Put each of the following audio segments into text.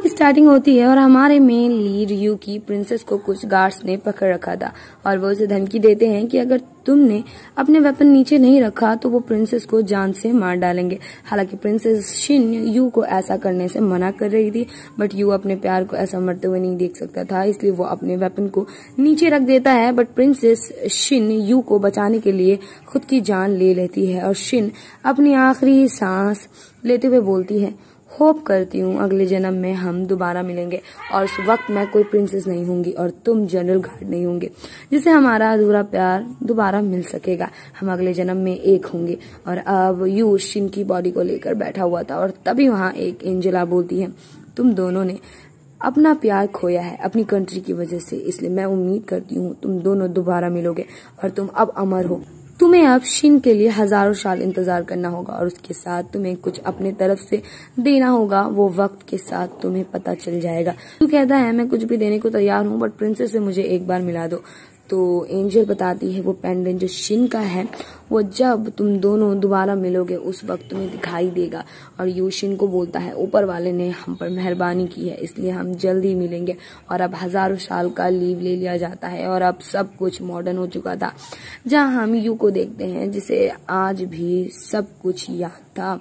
Episode की starting होती है और हमारे मेन लीड यू की प्रिंसेस को कुछ गार्ड्स ने पकड़ रखा था और वो उसे धमकी देते हैं कि अगर तुमने अपने वेपन नीचे नहीं रखा तो वो प्रिंसेस को जान से मार डालेंगे। हालांकि प्रिंसेस शिन यू को ऐसा करने से मना कर रही थी, बट यू अपने प्यार को ऐसा मरते हुए नहीं देख सकता था, इसलिए वो अपने वेपन को नीचे रख देता है। बट प्रिंसेस शिन यू को बचाने के लिए खुद की जान ले लेती है और शिन अपनी आखिरी सांस लेते हुए बोलती है, होप करती हूँ अगले जन्म में हम दोबारा मिलेंगे और उस वक्त मैं कोई प्रिंसेस नहीं होंगी और तुम जनरल गार्ड नहीं होंगे, जिससे हमारा अधूरा प्यार दोबारा मिल सकेगा। हम अगले जन्म में एक होंगे। और अब यू शिन की बॉडी को लेकर बैठा हुआ था और तभी वहाँ एक एंजेला बोलती है, तुम दोनों ने अपना प्यार खोया है अपनी कंट्री की वजह से, इसलिए मैं उम्मीद करती हूँ तुम दोनों दोबारा मिलोगे और तुम अब अमर हो। तुम्हें अब शिन के लिए हजारों साल इंतजार करना होगा और उसके साथ तुम्हें कुछ अपने तरफ से देना होगा, वो वक्त के साथ तुम्हें पता चल जाएगा। तू कहता है मैं कुछ भी देने को तैयार हूँ, बट प्रिंसेस से मुझे एक बार मिला दो। तो एंजल बताती है वो पेंडेंट जो शिन का है वो जब तुम दोनों दोबारा मिलोगे उस वक्त तुम्हें दिखाई देगा। और यू शिन को बोलता है ऊपर वाले ने हम पर मेहरबानी की है, इसलिए हम जल्दी मिलेंगे। और अब हजारों साल का लीव ले लिया जाता है और अब सब कुछ मॉडर्न हो चुका था, जहाँ हम यू को देखते हैं जिसे आज भी सब कुछ याद था,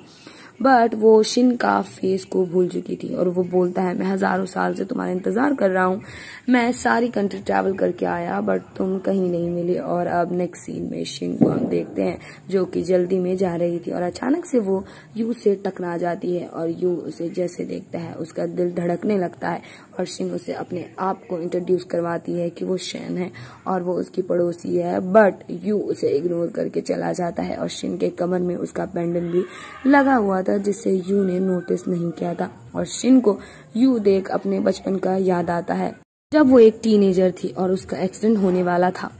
बट वो शिन का फेस को भूल चुकी थी। और वो बोलता है मैं हजारों साल से तुम्हारा इंतजार कर रहा हूँ, मैं सारी कंट्री ट्रैवल करके आया बट तुम कहीं नहीं मिले। और अब नेक्स्ट सीन में शिन को हम देखते हैं जो कि जल्दी में जा रही थी और अचानक से वो यू से टकरा जाती है और यू उसे जैसे देखता है उसका दिल धड़कने लगता है और शिन उसे अपने आप को इंट्रोड्यूस करवाती है कि वो शैन है और वो उसकी पड़ोसी है, बट यू उसे इग्नोर करके चला जाता है। और शिन के कमर में उसका पेंडेंट भी लगा हुआ था जिसे यू ने नोटिस नहीं किया था। और शिन को यू देख अपने बचपन का याद आता है जब वो एक टीनेजर थी और उसका एक्सीडेंट होने वाला था,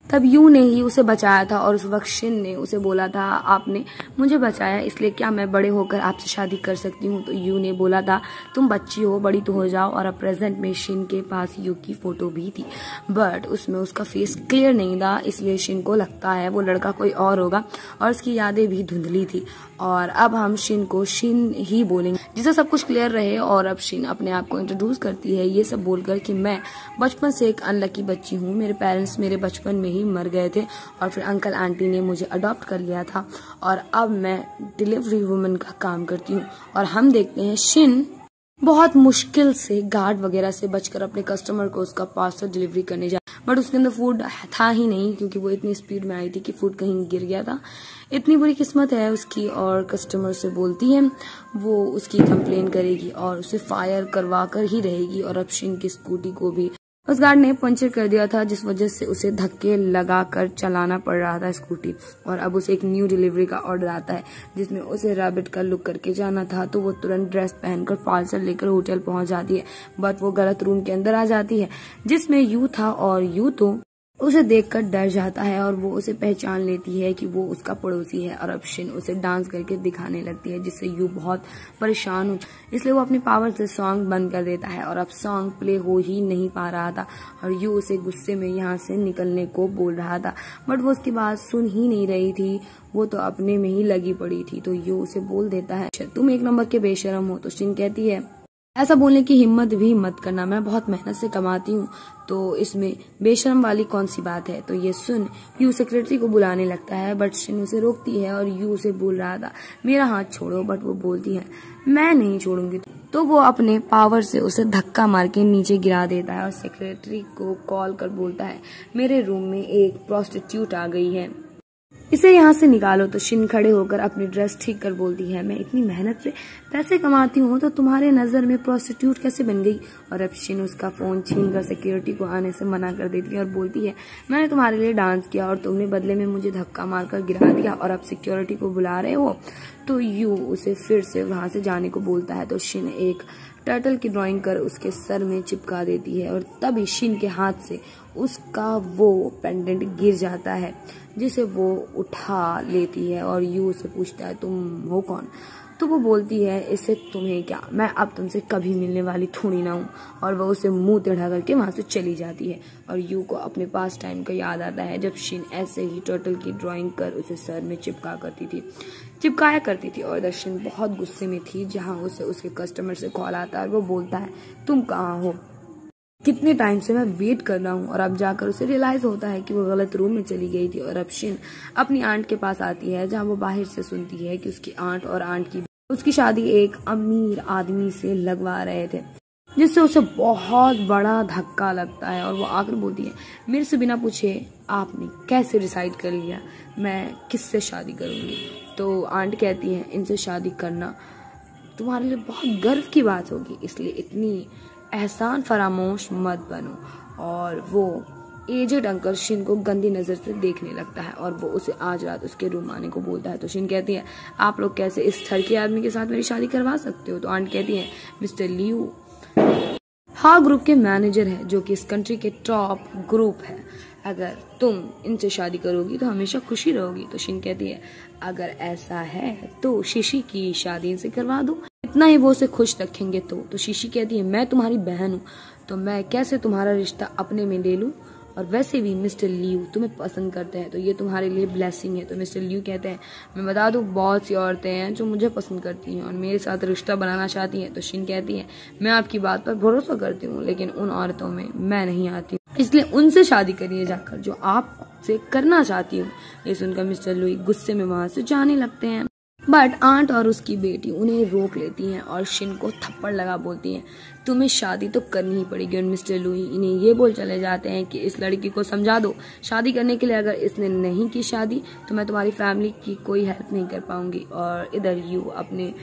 तब यू ने ही उसे बचाया था। और उस वक्त शिन ने उसे बोला था आपने मुझे बचाया इसलिए क्या मैं बड़े होकर आपसे शादी कर सकती हूँ। तो यू ने बोला था तुम बच्ची हो, बड़ी तो हो जाओ। और अब प्रेजेंट में शिन के पास यू की फोटो भी थी, बट उसमें उसका फेस क्लियर नहीं था, इसलिए शिन को लगता है वो लड़का कोई और होगा और उसकी यादें भी धुंधली थी। और अब हम शिन को शिन ही बोलेंगे जिससे सब कुछ क्लियर रहे। और अब शिन अपने आप को इंट्रोड्यूस करती है ये सब बोलकर कि मैं बचपन से एक अनलकी बच्ची हूँ, मेरे पेरेंट्स मेरे बचपन में ही मर गए थे और फिर अंकल आंटी ने मुझे अडॉप्ट कर लिया था और अब मैं डिलीवरी वुमन का काम करती हूँ। और हम देखते हैं शिन बहुत मुश्किल से गार्ड वगैरह से बचकर अपने कस्टमर को उसका पार्सल डिलीवरी करने जा, बट उसके अंदर फूड था ही नहीं क्योंकि वो इतनी स्पीड में आई थी कि फूड कहीं गिर गया था। इतनी बुरी किस्मत है उसकी। और कस्टमर से बोलती है वो उसकी कंप्लेन करेगी और उसे फायर करवा कर ही रहेगी। और अब शिन की स्कूटी को भी उस गार्ड ने पंचर कर दिया था जिस वजह से उसे धक्के लगाकर चलाना पड़ रहा था स्कूटी। और अब उसे एक न्यू डिलीवरी का ऑर्डर आता है जिसमें उसे रैबिट का लुक करके जाना था, तो वो तुरंत ड्रेस पहनकर पार्सल लेकर होटल पहुंच जाती है, बट वो गलत रूम के अंदर आ जाती है जिसमें यू था। और यू तो उसे देखकर डर जाता है और वो उसे पहचान लेती है कि वो उसका पड़ोसी है। और अब शिन उसे डांस करके दिखाने लगती है जिससे यू बहुत परेशान हो, इसलिए वो अपने पावर से सॉन्ग बंद कर देता है और अब सॉन्ग प्ले हो ही नहीं पा रहा था। और यू उसे गुस्से में यहाँ से निकलने को बोल रहा था, बट वो उसकी बात सुन ही नहीं रही थी, वो तो अपने में ही लगी पड़ी थी। तो यू उसे बोल देता है तुम एक नंबर के बेशरम हो। तो शिन कहती है ऐसा बोलने की हिम्मत भी मत करना, मैं बहुत मेहनत से कमाती हूँ, तो इसमें बेशरम वाली कौन सी बात है। तो ये सुन यू सेक्रेटरी को बुलाने लगता है, बट शिन उसे रोकती है और यू उसे बोल रहा था मेरा हाथ छोड़ो, बट वो बोलती है मैं नहीं छोड़ूंगी। तो वो अपने पावर से उसे धक्का मार के नीचे गिरा देता है और सेक्रेटरी को कॉल कर बोलता है मेरे रूम में एक प्रोस्टिट्यूट आ गई है, इसे यहाँ से निकालो। तो शिन खड़े होकर अपनी ड्रेस ठीक कर बोलती है मैं इतनी मेहनत से पैसे कमाती हूँ तो तुम्हारे नजर में प्रोस्टिट्यूट कैसे बन गई। और अब शिन उसका फोन छीन कर सिक्योरिटी को आने से मना कर देती है और बोलती है मैंने तुम्हारे लिए डांस किया और तुमने बदले में मुझे धक्का मारकर गिरा दिया और अब सिक्योरिटी को बुला रहे हो। तो यू उसे फिर से वहां से जाने को बोलता है। तो शिन एक टर्टल की ड्राइंग कर उसके सर में चिपका देती है और तभी शिन के हाथ से उसका वो पेंडेंट गिर जाता है जिसे वो उठा लेती है। और यू उसे पूछता है तुम हो कौन। तो वो बोलती है इससे तुम्हें क्या, मैं अब तुमसे कभी मिलने वाली थोड़ी ना हूँ। और वो उसे मुंह टेढ़ा करके वहां से चली जाती है। और यू को अपने पास टाइम का याद आता है जब शिन ऐसे ही टर्टल की ड्राइंग कर उसे सर में चिपका करती थी। चिपकाया करती थी। और इधर शिन बहुत गुस्से में थी जहाँ उसे उसके कस्टमर से कॉल आता है और वो बोलता है तुम कहाँ हो, कितने टाइम से मैं वेट कर रहा हूँ। और अब जाकर उसे रियलाइज होता है कि वो गलत रूम में चली गई थी। और अब शिन अपनी आंट के पास आती है जहाँ वो बाहर से सुनती है कि उसकी आंट और आंट की उसकी शादी एक अमीर आदमी से लगवा रहे थे, जिससे उसे बहुत बड़ा धक्का लगता है। और वो आकर बोलती है मेरे से बिना पूछे आपने कैसे डिसाइड कर लिया मैं किससे शादी करूंगी। तो आंट कहती है इनसे शादी करना तुम्हारे लिए बहुत गर्व की बात होगी, इसलिए इतनी एहसान फरामोश मत बनो। और वो एजेड अंकल शिन को गंदी नजर से देखने लगता है और वो उसे आज रात उसके रूम आने को बोलता है। तो शिन कहती है आप लोग कैसे इस ठरकी आदमी के साथ मेरी शादी करवा सकते हो। तो आंट कहती है मिस्टर लियू हा ग्रुप के मैनेजर है जो कि इस कंट्री के टॉप ग्रुप है, अगर तुम इनसे शादी करोगी तो हमेशा खुशी रहोगी। तो शिन कहती है अगर ऐसा है तो शीशी की शादी इनसे करवा दो, इतना ही वो उसे खुश रखेंगे। तो शीशी कहती है मैं तुम्हारी बहन हूँ तो मैं कैसे तुम्हारा रिश्ता अपने में ले लूँ, और वैसे भी मिस्टर लियू तुम्हें पसंद करते हैं तो ये तुम्हारे लिए ब्लेसिंग है। तो मिस्टर लियू कहते हैं मैं बता दूं बहुत सी औरतें हैं जो मुझे पसंद करती हैं और मेरे साथ रिश्ता बनाना चाहती हैं। तो शिन कहती है मैं आपकी बात पर भरोसा करती हूँ लेकिन उन औरतों में मैं नहीं आती, इसलिए उनसे शादी करिए जाकर जो आपसे करना चाहती हूँ। ये सुनकर मिस्टर लुई गुस्से में वहां से जाने लगते हैं, बट आंट और उसकी बेटी उन्हें रोक लेती हैं और शिन को थप्पड़ लगा बोलती हैं तुम्हें शादी तो करनी ही पड़ेगी। और मिस्टर लुई इन्हें ये बोल चले जाते हैं कि इस लड़की को समझा दो शादी करने के लिए, अगर इसने नहीं की शादी तो मैं तुम्हारी फैमिली की कोई हेल्प नहीं कर पाऊंगी। और इधर यू अपने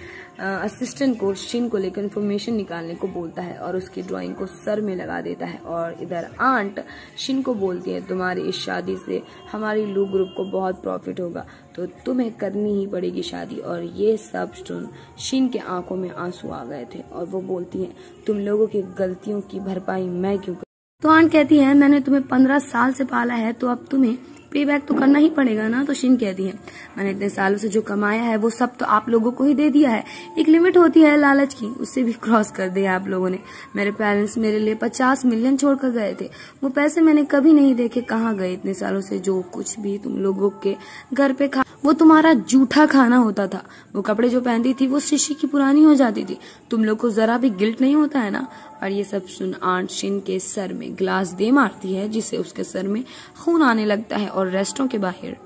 असिस्टेंट को शिन को लेकर इन्फॉर्मेशन निकालने को बोलता है और उसकी ड्राइंग को सर में लगा देता है। और इधर आंट शिन को बोलती है तुम्हारी इस शादी से हमारी लू ग्रुप को बहुत प्रॉफिट होगा तो तुम्हें करनी ही पड़ेगी शादी। और ये सब सुन शिन के आंखों में आंसू आ गए थे और वो बोलती है तुम लोगों की गलतियों की भरपाई मैं क्यों करूं। तो आंट कहती है मैंने तुम्हें 15 साल से पाला है तो अब तुम्हें पे बैक तो करना ही पड़ेगा ना। तो शिन कहती है मैंने इतने सालों से जो कमाया है वो सब तो आप लोगों को ही दे दिया है, एक लिमिट होती है लालच की, उससे भी क्रॉस कर दिया आप लोगों ने। मेरे पेरेंट्स मेरे लिए 50 मिलियन छोड़कर गए थे, वो पैसे मैंने कभी नहीं देखे कहाँ गए इतने सालों से। जो कुछ भी तुम लोगों के घर पे खा वो तुम्हारा जूठा खाना होता था, वो कपड़े जो पहनती थी वो शीशी की पुरानी हो जाती थी, तुम लोग को जरा भी गिल्ट नहीं होता है ना। और ये सब सुन आंट शिन के सर में ग्लास दे मारती है जिससे उसके सर में खून आने लगता है और रेस्टोरेंट के बाहर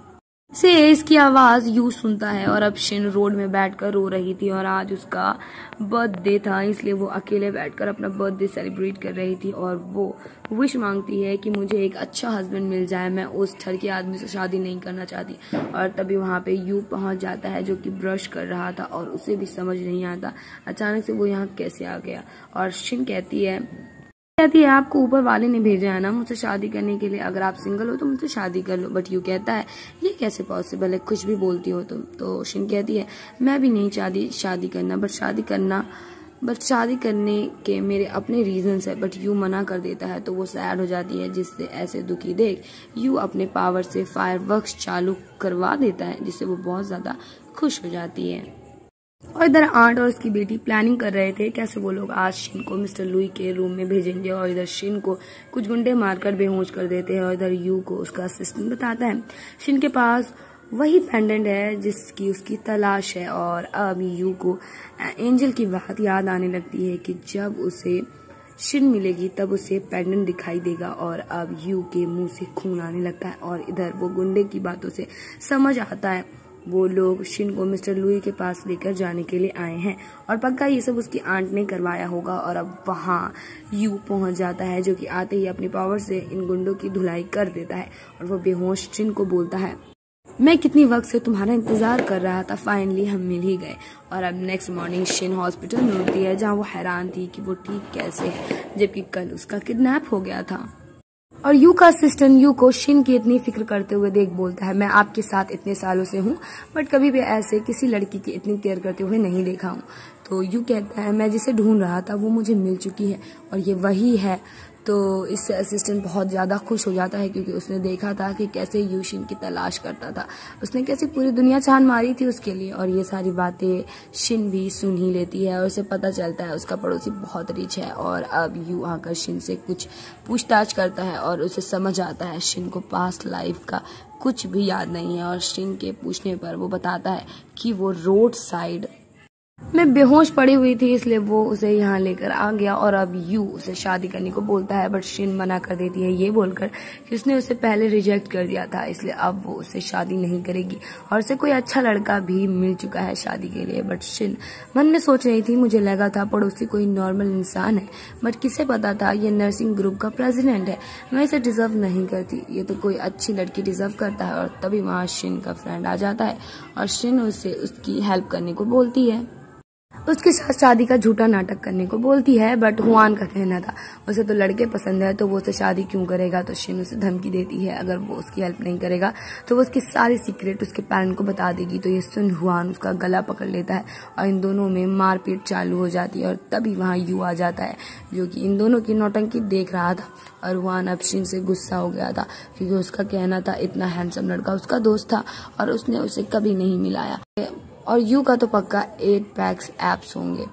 से इसकी आवाज यू सुनता है। और अब शिन रोड में बैठकर रो रही थी और आज उसका बर्थडे था, इसलिए वो अकेले बैठकर अपना बर्थडे सेलिब्रेट कर रही थी। और वो विश मांगती है कि मुझे एक अच्छा हस्बैंड मिल जाए, मैं उस ठरकी आदमी से शादी नहीं करना चाहती। और तभी वहां पे यू पहुंच जाता है जो कि ब्रश कर रहा था और उसे भी समझ नहीं आता अचानक से वो यहाँ कैसे आ गया। और शिन कहती है आपको ऊपर वाले ने भेजा है ना मुझसे शादी करने के लिए, अगर आप सिंगल हो तो मुझसे शादी कर लो। बट यू कहता है ये कैसे पॉसिबल है, कुछ भी बोलती हो तुम। तो शिन कहती है मैं भी नहीं चाहती शादी करना, बट शादी करने के मेरे अपने रीजंस है। बट यू मना कर देता है तो वो सैड हो जाती है, जिससे ऐसे दुखी देख यू अपने पावर से फायरवर्क्स चालू करवा देता है जिससे वो बहुत ज्यादा खुश हो जाती है। और इधर आंट और उसकी बेटी प्लानिंग कर रहे थे कैसे वो लोग आज शिन को मिस्टर लुई के रूम में भेजेंगे। और इधर शिन को कुछ गुंडे मारकर बेहोश कर देते हैं और इधर यू को उसका असिस्टेंट बताता है शिन के पास वही पेंडेंट है जिसकी उसकी तलाश है। और अब यू को एंजल की बात याद आने लगती है कि जब उसे शिन मिलेगी तब उसे पेंडेंट दिखाई देगा। और अब यू के मुंह से खून आने लगता है और इधर वो गुंडे की बातों से समझ आता है वो लोग शिन को मिस्टर लुई के पास लेकर जाने के लिए आए हैं और पक्का ये सब उसकी आंट ने करवाया होगा। और अब वहाँ यू पहुंच जाता है जो कि आते ही अपनी पावर से इन गुंडों की धुलाई कर देता है और वो बेहोश शिन को बोलता है मैं कितनी वक्त से तुम्हारा इंतजार कर रहा था, फाइनली हम मिल ही गए। और अब नेक्स्ट मॉर्निंग शिन हॉस्पिटल में होती है जहाँ वो हैरान थी कि वो ठीक कैसे है जबकि कल उसका किडनैप हो गया था। और यू का असिस्टेंट यू को शिन की इतनी फिक्र करते हुए देख बोलता है मैं आपके साथ इतने सालों से हूँ बट कभी भी ऐसे किसी लड़की की इतनी केयर करते हुए नहीं देखा हूँ। तो यू कहता है मैं जिसे ढूंढ रहा था वो मुझे मिल चुकी है और ये वही है। तो इससे असिस्टेंट बहुत ज़्यादा खुश हो जाता है क्योंकि उसने देखा था कि कैसे यू शिन की तलाश करता था, उसने कैसे पूरी दुनिया छान मारी थी उसके लिए। और ये सारी बातें शिन भी सुन ही लेती है और उसे पता चलता है उसका पड़ोसी बहुत रिच है। और अब यू आकर शिन से कुछ पूछताछ करता है और उसे समझ आता है शिन को पास्ट लाइफ का कुछ भी याद नहीं है। और शिन के पूछने पर वो बताता है कि वो रोड साइड में बेहोश पड़ी हुई थी, इसलिए वो उसे यहाँ लेकर आ गया। और अब यू उसे शादी करने को बोलता है, बट शिन मना कर देती है ये बोलकर कि उसने उसे पहले रिजेक्ट कर दिया था, इसलिए अब वो उससे शादी नहीं करेगी और उसे कोई अच्छा लड़का भी मिल चुका है शादी के लिए। बट शिन मन में सोच रही थी, मुझे लगा था पड़ोसी कोई नॉर्मल इंसान है, बट किसे पता था ये नर्सिंग ग्रुप का प्रेसिडेंट है। मैं इसे डिजर्व नहीं करती, ये तो कोई अच्छी लड़की डिजर्व करता है। और तभी वहाँ शिन का फ्रेंड आ जाता है और शिन उसे उसकी हेल्प करने को बोलती है, उसके साथ शादी का झूठा नाटक करने को बोलती है। बट हुआन का कहना था उसे तो लड़के पसंद है, तो वो उससे शादी क्यों करेगा। तो शिन उसे धमकी देती है, अगर वो उसकी हेल्प नहीं करेगा तो वो उसकी सारी सीक्रेट उसके पेरेंट को बता देगी। तो ये सुन हुआन उसका गला पकड़ लेता है और इन दोनों में मारपीट चालू हो जाती है। और तभी वहाँ यू आ जाता है, जो कि इन दोनों की नौटंकी देख रहा था। और हुआन अब शिन से गुस्सा हो गया था, क्योंकि उसका कहना था इतना हैंडसम लड़का उसका दोस्त था और उसने उसे कभी नहीं मिलाया, और यू का तो पक्का 8 पैक्स एप्स होंगे।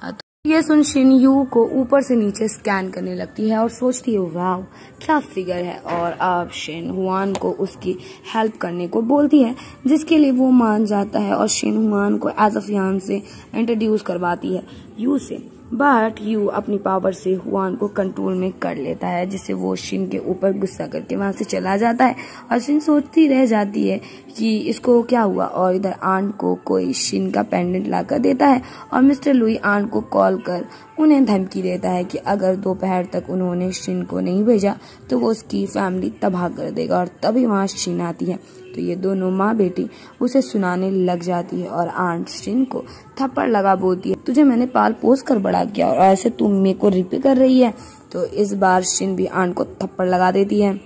तो ये सुन शिन यू को ऊपर से नीचे स्कैन करने लगती है और सोचती है वाव क्या फिगर है। और अब शिन हुआन को उसकी हेल्प करने को बोलती है, जिसके लिए वो मान जाता है और शिन हुआन को एज अ फियांसे इंट्रोड्यूस करवाती है यू से। बट यू अपनी पावर से हुआन को कंट्रोल में कर लेता है, जिससे वो शिन के ऊपर गुस्सा करके वहां से चला जाता है। और शिन सोचती रह जाती है कि इसको क्या हुआ। और इधर आंट को कोई शिन का पेंडेंट लाकर देता है और मिस्टर लुई आंट को कॉल कर उन्हें धमकी देता है कि अगर दोपहर तक उन्होंने शिन को नहीं भेजा तो वो उसकी फैमिली तबाह कर देगा। और तभी वहाँ शिन आती है, तो ये दोनों माँ बेटी उसे सुनाने लग जाती है और आंट शिन को थप्पड़ लगा बोलती है, तुझे मैंने पाल पोस कर बड़ा किया और ऐसे तुम मेरे को रिपे कर रही है। तो इस बार शिन भी आंट को थप्पड़ लगा देती है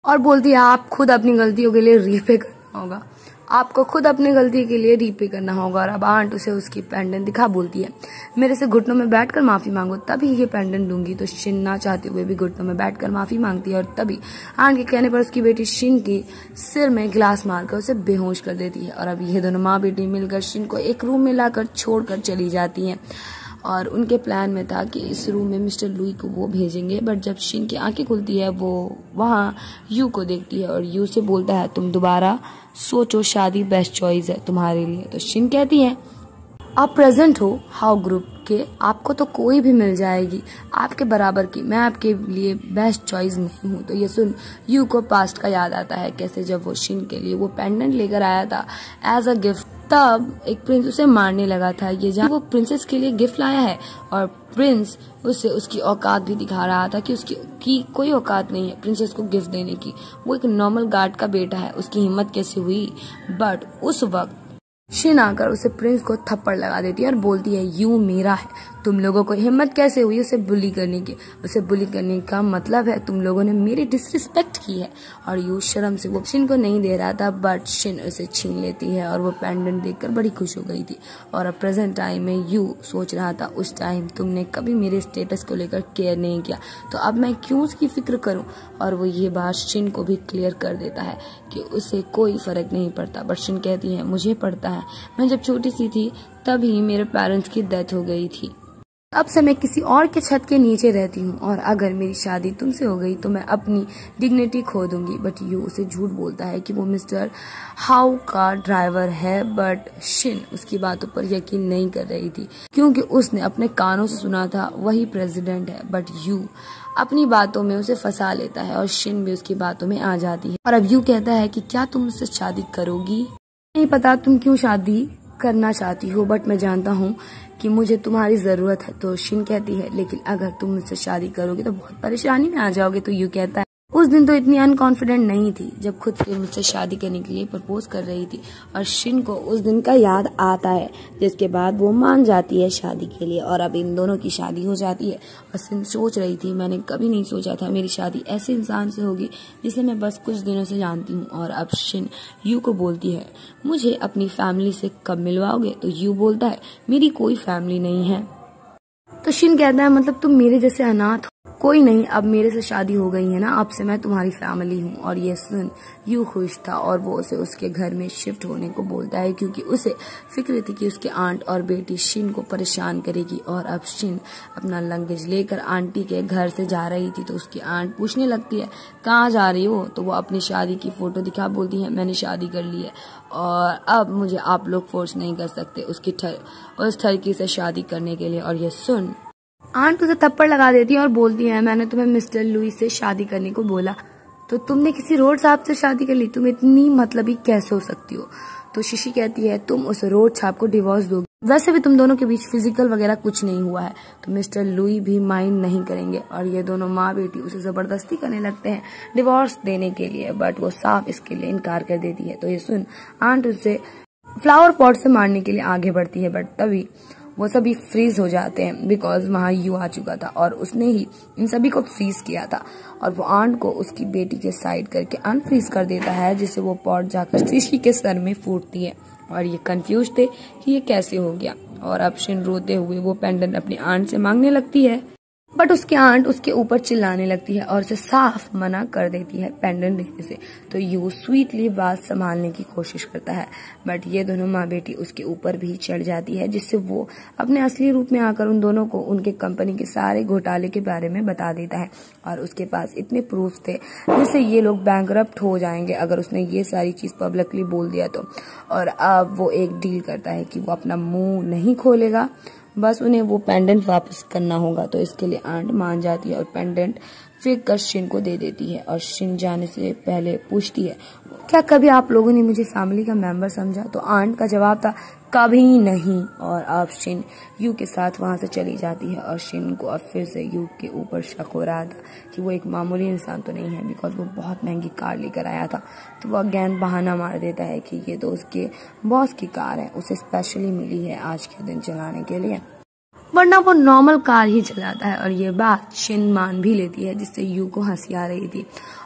और बोलती है आप खुद अपनी गलतियों के लिए रिपे करना होगा, आपको खुद अपनी गलती के लिए रिपे करना होगा। और अब आंट उसे उसकी पेंडेंट दिखा बोलती है, मेरे से घुटनों में बैठकर माफी मांगो तभी ये पेंडेंट दूंगी। तो शिन ना चाहते हुए भी घुटनों में बैठकर माफी मांगती है और तभी आंट के कहने पर उसकी बेटी शिन की सिर में गिलास मारकर उसे बेहोश कर देती है। और अब ये दोनों माँ बेटी मिलकर शिन को एक रूम में लाकर छोड़कर चली जाती है। और उनके प्लान में था कि इस रूम में मिस्टर लुई को वो भेजेंगे, बट जब शिन की आंखें खुलती है वो वहाँ यू को देखती है और यू से बोलता है तुम दोबारा सोचो, शादी बेस्ट चॉइस है तुम्हारे लिए। तो शिन कहती है आप प्रेजेंट हो हाउ ग्रुप के, आपको तो कोई भी मिल जाएगी आपके बराबर की, मैं आपके लिए बेस्ट चॉइस नहीं हूँ। तो ये सुन यू को पास्ट का याद आता है, कैसे जब वो शिन के लिए वो पेंडेंट लेकर आया था एज अ गिफ्ट, तब एक प्रिंस उसे मारने लगा था। ये जहाँ वो प्रिंसेस के लिए गिफ्ट लाया है और प्रिंस उसे उसकी औकात भी दिखा रहा था कि उसकी कोई औकात नहीं है प्रिंसेस को गिफ्ट देने की, वो एक नॉर्मल गार्ड का बेटा है, उसकी हिम्मत कैसे हुई। बट उस वक्त शिन आकर उसे प्रिंस को थप्पड़ लगा देती है और बोलती है यू मेरा है, तुम लोगों को हिम्मत कैसे हुई उसे बुली करने की, उसे बुली करने का मतलब है तुम लोगों ने मेरी डिसरिस्पेक्ट की है। और यू शर्म से वो शिन को नहीं दे रहा था, बट शिन उसे छीन लेती है और वो पेंडेंट देखकर बड़ी खुश हो गई थी। और अब प्रेजेंट टाइम में यू सोच रहा था उस टाइम तुमने कभी मेरे स्टेटस को लेकर केयर नहीं किया, तो अब मैं क्यों उसकी फिक्र करूं। और वो ये बात शिन को भी क्लियर कर देता है कि उसे कोई फर्क नहीं पड़ता। बट शिन कहती है मुझे पड़ता है, मैं जब छोटी सी थी तभी मेरे पेरेंट्स की डेथ हो गई थी, अब से मैं किसी और के छत के नीचे रहती हूँ और अगर मेरी शादी तुमसे हो गई तो मैं अपनी डिग्निटी खो दूंगी। बट यू उसे झूठ बोलता है कि वो मिस्टर हाउ का ड्राइवर है, बट शिन उसकी बातों पर यकीन नहीं कर रही थी क्योंकि उसने अपने कानों से सुना था वही प्रेसिडेंट है। बट यू अपनी बातों में उसे फंसा लेता है और शिन भी उसकी बातों में आ जाती है। और अब यू कहता है कि क्या तुम उससे शादी करोगी, नहीं पता तुम क्यों शादी करना चाहती हो, बट मैं जानता हूँ कि मुझे तुम्हारी जरूरत है। तो शिन कहती है लेकिन अगर तुम मुझसे शादी करोगे तो बहुत परेशानी में आ जाओगे। तो यू कहता है उस दिन तो इतनी अनकॉन्फिडेंट नहीं थी जब खुद से मुझसे शादी करने के लिए प्रपोज कर रही थी। और शिन को उस दिन का याद आता है, जिसके बाद वो मान जाती है शादी के लिए और अब इन दोनों की शादी हो जाती है। और शिन सोच रही थी मैंने कभी नहीं सोचा था मेरी शादी ऐसे इंसान से होगी जिसे मैं बस कुछ दिनों से जानती हूँ। और अब शिन यू को बोलती है मुझे अपनी फैमिली से कब मिलवाओगे। तो यू बोलता है मेरी कोई फैमिली नहीं है। तो शिन कहता है मतलब तुम मेरे जैसे अनाथ हो, कोई नहीं, अब मेरे से शादी हो गई है ना, अब से मैं तुम्हारी फैमिली हूँ। और ये सुन यू खुश था और वो उसे उसके घर में शिफ्ट होने को बोलता है, क्योंकि उसे फिक्र थी कि उसके आंट और बेटी शिन को परेशान करेगी। और अब शिन अपना लगेज लेकर आंटी के घर से जा रही थी, तो उसकी आंट पूछने लगती है कहाँ जा रही हो। तो वो अपनी शादी की फोटो दिखा बोलती है मैंने शादी कर ली है और अब मुझे आप लोग फोर्स नहीं कर सकते उस ठरकी से शादी करने के लिए। और ये सुन आंट उसे थप्पड़ लगा देती है और बोलती है मैंने तुम्हें मिस्टर लुइस से शादी करने को बोला, तो तुमने किसी रोड साहब से शादी कर ली, तुम इतनी मतलबी कैसे हो सकती हो। तो शिशी कहती है तुम उस रोड छाप को डिवोर्स दोगे, वैसे भी तुम दोनों के बीच फिजिकल वगैरह कुछ नहीं हुआ है, तो मिस्टर लुई भी माइंड नहीं करेंगे। और ये दोनों माँ बेटी उसे जबरदस्ती करने लगते हैं डिवोर्स देने के लिए, बट वो साफ इसके लिए इनकार कर देती है। तो ये सुन आंट उसे फ्लावर पॉट से मारने के लिए आगे बढ़ती है, बट तभी वो सभी फ्रीज हो जाते हैं बिकॉज वहां यू आ चुका था और उसने ही इन सभी को फ्रीज किया था। और वो आंट को उसकी बेटी के साइड करके अनफ्रीज कर देता है, जिससे वो पॉट जाकर शिशी के सर में फूटती है। और ये कंफ्यूज थे कि ये कैसे हो गया। और अब शिन रोते हुए वो पेंडेंट अपनी आंट से मांगने लगती है, बट उसकी आंट उसके ऊपर चिल्लाने लगती है और उसे साफ मना कर देती है पेंडेंट देने से। तो यू स्वीटली बात संभालने की कोशिश करता है, बट ये दोनों माँ बेटी उसके ऊपर भी चढ़ जाती है, जिससे वो अपने असली रूप में आकर उन दोनों को उनके कंपनी के सारे घोटाले के बारे में बता देता है। और उसके पास इतने प्रूफ थे जिससे ये लोग बैंकरप्ट हो जाएंगे अगर उसने ये सारी चीज पब्लिकली बोल दिया तो। और अब वो एक डील करता है कि वो अपना मुंह नहीं खोलेगा, बस उन्हें वो पेंडेंट वापस करना होगा। तो इसके लिए आंट मान जाती है और पेंडेंट फेंक कर शिन को दे देती है। और शिन जाने से पहले पूछती है क्या कभी आप लोगों ने मुझे फैमिली का मेंबर समझा। तो आंट का जवाब था कभी नहीं। और अब शिन यू के साथ वहां से चली जाती है और शिन को अब फिर से यू के ऊपर शक हो रहा था कि वो एक मामूली इंसान तो नहीं है, बिकॉज वो बहुत महंगी कार लेकर आया था। तो वो अगेन बहाना मार देता है कि ये तो उसके बॉस की कार है, उसे स्पेशली मिली है आज के दिन चलाने के लिए, वरना वो नॉर्मल कार ही चलाता है। और ये बात शिन मान भी लेती है, जिससे यू को हंसी आ रही थी।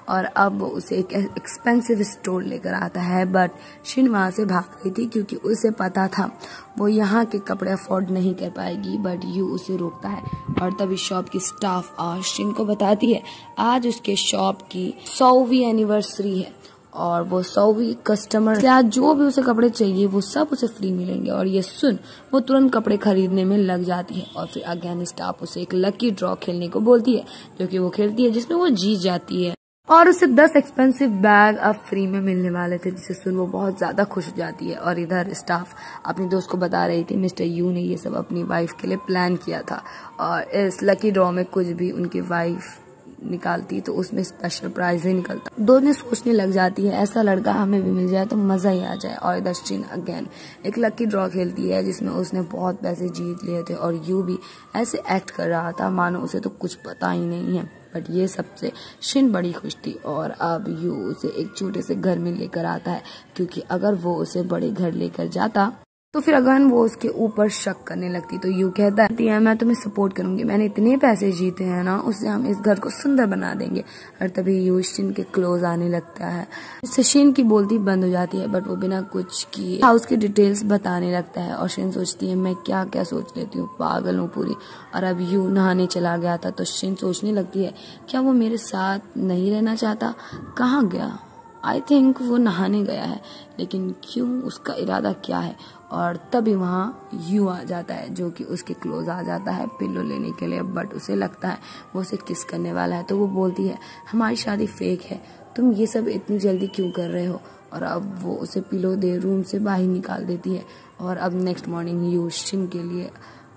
और अब वो उसे एक एक्सपेंसिव स्टोर लेकर आता है, बट शिन वहां से भाग गई थी क्योंकि उसे पता था वो यहाँ के कपड़े अफोर्ड नहीं कर पाएगी। बट यू उसे रोकता है और तभी शॉप की स्टाफ आज शिन को बताती है आज उसके शॉप की 100वीं एनिवर्सरी है और वो 100वीं कस्टमर आज जो भी उसे कपड़े चाहिए वो सब उसे फ्री मिलेंगे। और ये सुन वो तुरंत कपड़े खरीदने में लग जाती है। और फिर अगेन स्टाफ उसे एक लकी ड्रॉ खेलने को बोलती है, जो कि वो खेलती है, जिसमें वो जीत जाती है और उसे 10 एक्सपेंसिव बैग अब फ्री में मिलने वाले थे, जिससे सुन वो बहुत ज्यादा खुश हो जाती है। और इधर स्टाफ अपनी दोस्त को बता रही थी मिस्टर यू ने ये सब अपनी वाइफ के लिए प्लान किया था और इस लकी ड्रॉ में कुछ भी उनकी वाइफ निकालती तो उसमें स्पेशल प्राइज ही निकलता। दोनों सोचने लग जाती है ऐसा लड़का हमें भी मिल जाए तो मजा ही आ जाए। और इधर शिन अगेन एक लकी ड्रॉ खेलती है जिसमें उसने बहुत पैसे जीत लिए थे और यू भी ऐसे एक्ट कर रहा था मानो उसे तो कुछ पता ही नहीं है। बट ये सबसे शिन बड़ी खुश थी और अब यू उसे एक छोटे से घर में लेकर आता है, क्योंकि अगर वो उसे बड़े घर लेकर जाता तो फिर अगन वो उसके ऊपर शक करने लगती। तो यू कहता है मैं तुम्हें सपोर्ट करूंगी, मैंने इतने पैसे जीते हैं ना, उससे हम इस घर को सुंदर बना देंगे। और तभी यू शिन के क्लोज आने लगता है, इससे शिन की बोलती बंद हो जाती है, बट वो बिना कुछ किए हाउस की डिटेल्स बताने लगता है। और शिन सोचती है मैं क्या क्या सोच लेती हूँ, पागल हूँ पूरी। और अब यू नहाने चला गया था तो शिन सोचने लगती है क्या वो मेरे साथ नहीं रहना चाहता, कहाँ गया। आई थिंक वो नहाने गया है, लेकिन क्यों, उसका इरादा क्या है। और तभी वहाँ यू आ जाता है जो कि उसके क्लोज आ जाता है पिलो लेने के लिए, बट उसे लगता है वो उसे किस करने वाला है। तो वो बोलती है हमारी शादी फेक है, तुम ये सब इतनी जल्दी क्यों कर रहे हो। और अब वो उसे पिलो दे रूम से बाहर निकाल देती है। और अब नेक्स्ट मॉर्निंग यू शिन के लिए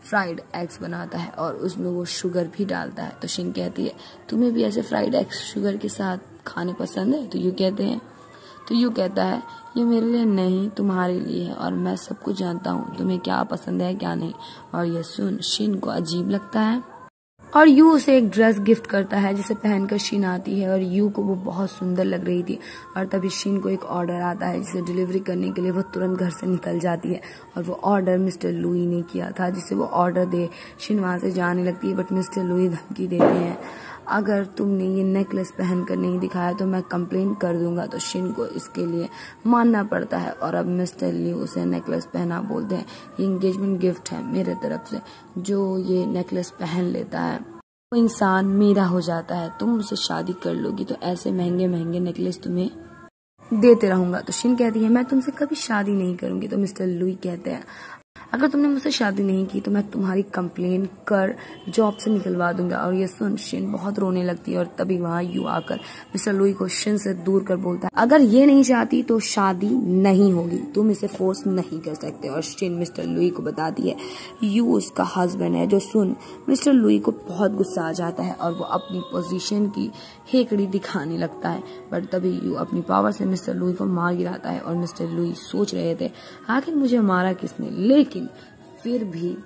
फ्राइड एग्स बनाता है और उसमें वो शुगर भी डालता है। तो शिन कहती है तुम्हें भी ऐसे फ्राइड एग्स शुगर के साथ खाने पसंद है। तो यू कहता है ये मेरे लिए नहीं तुम्हारे लिए है और मैं सब कुछ जानता हूँ तुम्हें क्या पसंद है क्या नहीं। और ये सुन शिन को अजीब लगता है और यू उसे एक ड्रेस गिफ्ट करता है जिसे पहनकर शिन आती है और यू को वो बहुत सुंदर लग रही थी। और तभी शिन को एक ऑर्डर आता है जिसे डिलीवरी करने के लिए वो तुरंत घर से निकल जाती है और वो ऑर्डर मिस्टर लुई ने किया था, जिसे वो ऑर्डर दे शिन वहां से जाने लगती है। बट मिस्टर लुई धमकी देते हैं अगर तुमने ये नेकलेस पहनकर नहीं दिखाया तो मैं कंप्लेंट कर दूंगा। तो शिन को इसके लिए मानना पड़ता है और अब मिस्टर ली उसे नेकलेस पहना बोलते हैं ये एंगेजमेंट गिफ्ट है मेरे तरफ से, जो ये नेकलेस पहन लेता है वो इंसान मेरा हो जाता है, तुम मुझसे शादी कर लोगी तो ऐसे महंगे महंगे नेकलेस तुम्हें देते रहूंगा। तो शिन कहती है मैं तुमसे कभी शादी नहीं करूंगी। तो मिस्टर लुई कहते हैं अगर तुमने मुझसे शादी नहीं की तो मैं तुम्हारी कंप्लेन कर जॉब से निकलवा दूंगा। और ये सुन शिन बहुत रोने लगती है और तभी वहां यू आकर मिस्टर लुई को शिन से दूर कर बोलता है अगर ये नहीं चाहती तो शादी नहीं होगी, तुम इसे फोर्स नहीं कर सकते। और शिन मिस्टर लुई को बताती है यू उसका हस्बैंड है। जो सुन मिस्टर लुई को बहुत गुस्सा आ जाता है और वो अपनी पोजीशन की हेकड़ी दिखाने लगता है, बट तभी यू अपनी पावर से मिस्टर लुई को मार गिराता है। और मिस्टर लुई सोच रहे थे आखिर मुझे मारा किसने, लेकिन फिर भी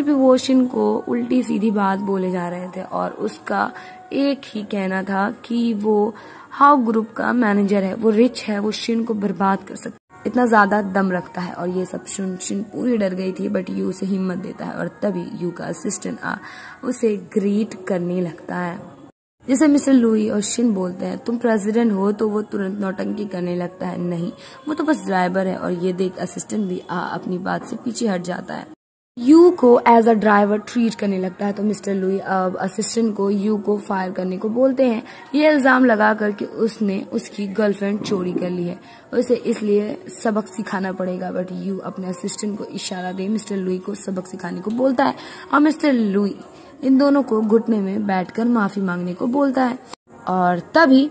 वो शिन को उल्टी सीधी बात बोले जा रहे थे और उसका एक ही कहना था कि वो हाउ ग्रुप का मैनेजर है, वो रिच है, वो शिन को बर्बाद कर सकता है, इतना ज्यादा दम रखता है। और ये सब सुन शिन पूरी डर गई थी, बट यू उसे हिम्मत देता है और तभी यू का असिस्टेंट उसे ग्रीट करने लगता है। जैसे मिस्टर लुई और शिन बोलते हैं तुम प्रेसिडेंट हो, तो वो तुरंत नौटंकी करने लगता है नहीं वो तो बस ड्राइवर है। और ये देख असिस्टेंट भी अपनी बात से पीछे हट जाता है, यू को एज अ ड्राइवर ट्रीट करने लगता है। तो मिस्टर लुई अब असिस्टेंट को यू को फायर करने को बोलते हैं। ये इल्जाम लगा कर कि उसने उसकी गर्लफ्रेंड चोरी कर ली है, उसे इसलिए सबक सिखाना पड़ेगा। बट यू अपने असिस्टेंट को इशारा दे मिस्टर लुई को सबक सिखाने को बोलता है और मिस्टर लुई इन दोनों को घुटने में बैठकर माफी मांगने को बोलता है। और तभी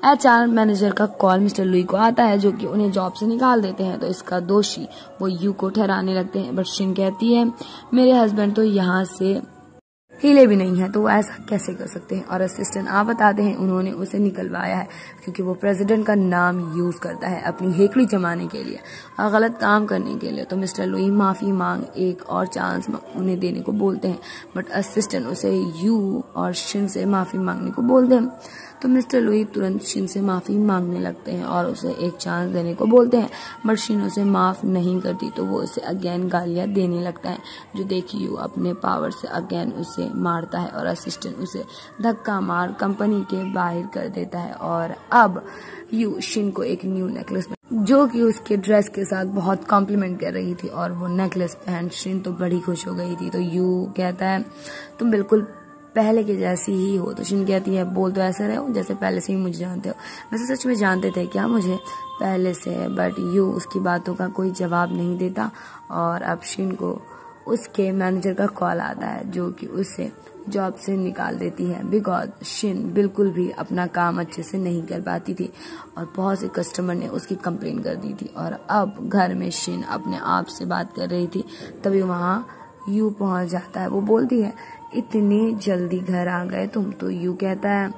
HR मैनेजर का कॉल मिस्टर लुई को आता है जो कि उन्हें जॉब से निकाल देते हैं। तो इसका दोषी वो यू को ठहराने लगते हैं, बट शिन कहती है मेरे हस्बैंड तो यहाँ से हिले भी नहीं है, तो वो ऐसा कैसे कर सकते हैं। और असिस्टेंट बताते हैं उन्होंने उसे निकलवाया है क्योंकि वो प्रेसिडेंट का नाम यूज करता है अपनी हेकड़ी जमाने के लिए और गलत काम करने के लिए। तो मिस्टर लुई माफी मांग एक और चांस उन्हें देने को बोलते हैं, बट असिस्टेंट उसे यू और शिन से माफी मांगने को बोलते हैं। तो मिस्टर लुई तुरंत शिन से माफी मांगने लगते हैं और उसे एक चांस देने को बोलते हैं, बट शिन उसे माफ नहीं करती तो वो उसे अगेन गालियां देने लगता है। जो देखी यू अपने पावर से अगेन उसे मारता है और असिस्टेंट उसे धक्का मार कंपनी के बाहर कर देता है। और अब यू शिन को एक न्यू नेकलेस जो कि उसके ड्रेस के साथ बहुत कॉम्प्लीमेंट कर रही थी और वो नेकलेस पहन शिन तो बड़ी खुश हो गई थी। तो यू कहता है तुम बिल्कुल पहले के जैसी ही हो। तो शिन कहती है बोल तो ऐसा रहे हो जैसे पहले से ही मुझे जानते हो। वैसे सच में जानते थे क्या मुझे पहले से, बट यू उसकी बातों का कोई जवाब नहीं देता। और अब शिन को उसके मैनेजर का कॉल आता है जो कि उसे जॉब से निकाल देती है बिकॉज शिन बिल्कुल भी अपना काम अच्छे से नहीं कर पाती थी और बहुत से कस्टमर ने उसकी कंप्लेन कर दी थी। और अब घर में शिन अपने आप से बात कर रही थी, तभी वहाँ यू पहुंच जाता है। वो बोलती है इतनी जल्दी घर आ गए तुम। तो यू कहता है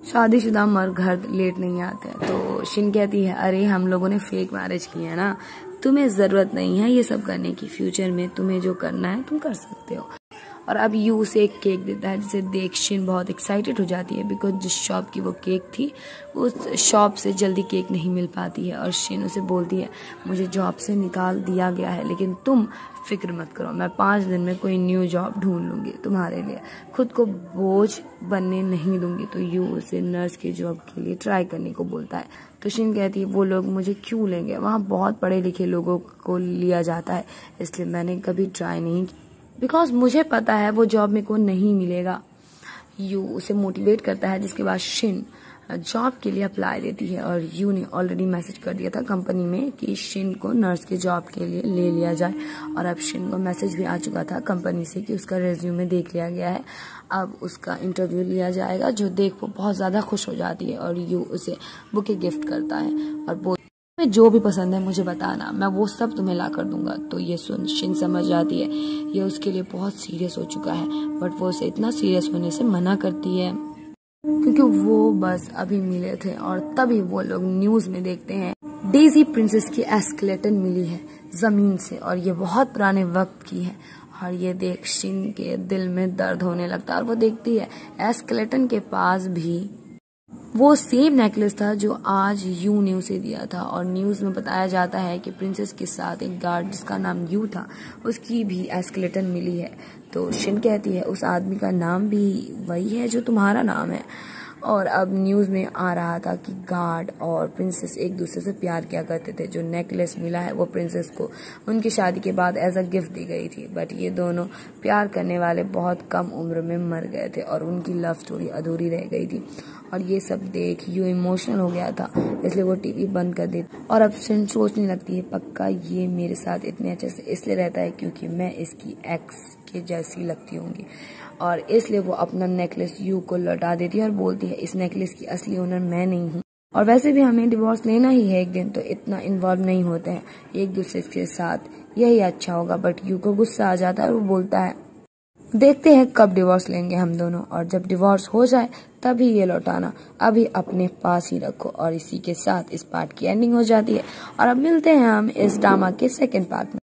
शादीशुदा मर्द घर लेट नहीं आते। तो शिन कहती है अरे हम लोगों ने फेक मैरिज की है ना, तुम्हें जरूरत नहीं है ये सब करने की, फ्यूचर में तुम्हें जो करना है तुम कर सकते हो। और अब यू उसे एक केक देता है जिसे देख शिन बहुत एक्साइटेड हो जाती है बिकॉज जिस शॉप की वो केक थी उस शॉप से जल्दी केक नहीं मिल पाती है। और शिन उसे बोलती है मुझे जॉब से निकाल दिया गया है लेकिन तुम फिक्र मत करो, मैं 5 दिन में कोई न्यू जॉब ढूंढ लूंगी तुम्हारे लिए, खुद को बोझ बनने नहीं दूंगी। तो यू उसे नर्स की जॉब के लिए ट्राई करने को बोलता है। तो शिन कहती है वो लोग मुझे क्यों लेंगे, वहाँ बहुत पढ़े लिखे लोगों को लिया जाता है, इसलिए मैंने कभी ट्राई नहीं की बिकॉज मुझे पता है वो जॉब मेरे को नहीं मिलेगा। यू उसे मोटिवेट करता है जिसके बाद शिन जॉब के लिए अप्लाई देती है। और यू ने ऑलरेडी मैसेज कर दिया था कंपनी में कि शिन को नर्स के जॉब के लिए ले लिया जाए और अब शिन को मैसेज भी आ चुका था कंपनी से कि उसका रेज्यूमे देख लिया गया है, अब उसका इंटरव्यू लिया जाएगा। जो देख वो बहुत ज़्यादा खुश हो जाती है और यू उसे बुके गिफ्ट करता है और बोल तुम्हें जो भी पसंद है मुझे बताना, मैं वो सब तुम्हें ला कर दूंगा। तो ये सुन शिन समझ जाती है ये उसके लिए बहुत सीरियस हो चुका है, बट वो उसे इतना सीरियस होने से मना करती है क्योंकि वो बस अभी मिले थे। और तभी वो लोग न्यूज में देखते हैं डेजी प्रिंसेस की एस्केलेटन मिली है जमीन से और ये बहुत पुराने वक्त की है। और ये देख शिन के दिल में दर्द होने लगता है और वो देखती है एस्केलेटन के पास भी वो सेम नेकलेस था जो आज यू ने उसे दिया था। और न्यूज में बताया जाता है कि प्रिंसेस के साथ एक गार्ड जिसका नाम यू था उसकी भी एस्केलेटन मिली है। तो शिन कहती है उस आदमी का नाम भी वही है जो तुम्हारा नाम है। और अब न्यूज में आ रहा था कि गार्ड और प्रिंसेस एक दूसरे से प्यार किया करते थे। जो नेकलेस मिला है वो प्रिंसेस को उनकी शादी के बाद एज अ गिफ्ट दी गई थी। बट ये दोनों प्यार करने वाले बहुत कम उम्र में मर गए थे और उनकी लव स्टोरी अधूरी रह गई थी। और ये सब देख यू इमोशनल हो गया था, इसलिए वो टीवी बंद कर दी। और अब सोचने लगती है पक्का ये मेरे साथ इतने अच्छे से इसलिए रहता है क्योंकि मैं इसकी एक्स के जैसी लगती होंगी। और इसलिए वो अपना नेकलेस यू को लौटा देती है और बोलती है इस नेकलेस की असली ओनर मैं नहीं हूँ। और वैसे भी हमें डिवोर्स लेना ही है एक दिन, तो इतना इन्वॉल्व नहीं होते हैं एक दूसरे के साथ, यही अच्छा होगा। बट यू को गुस्सा आ जाता है और वो बोलता है देखते हैं कब डिवोर्स लेंगे हम दोनों, और जब डिवोर्स हो जाए तभी ये लौटाना, अभी अपने पास ही रखो। और इसी के साथ इस पार्ट की एंडिंग हो जाती है। और अब मिलते हैं हम इस ड्रामा के सेकंड पार्ट में।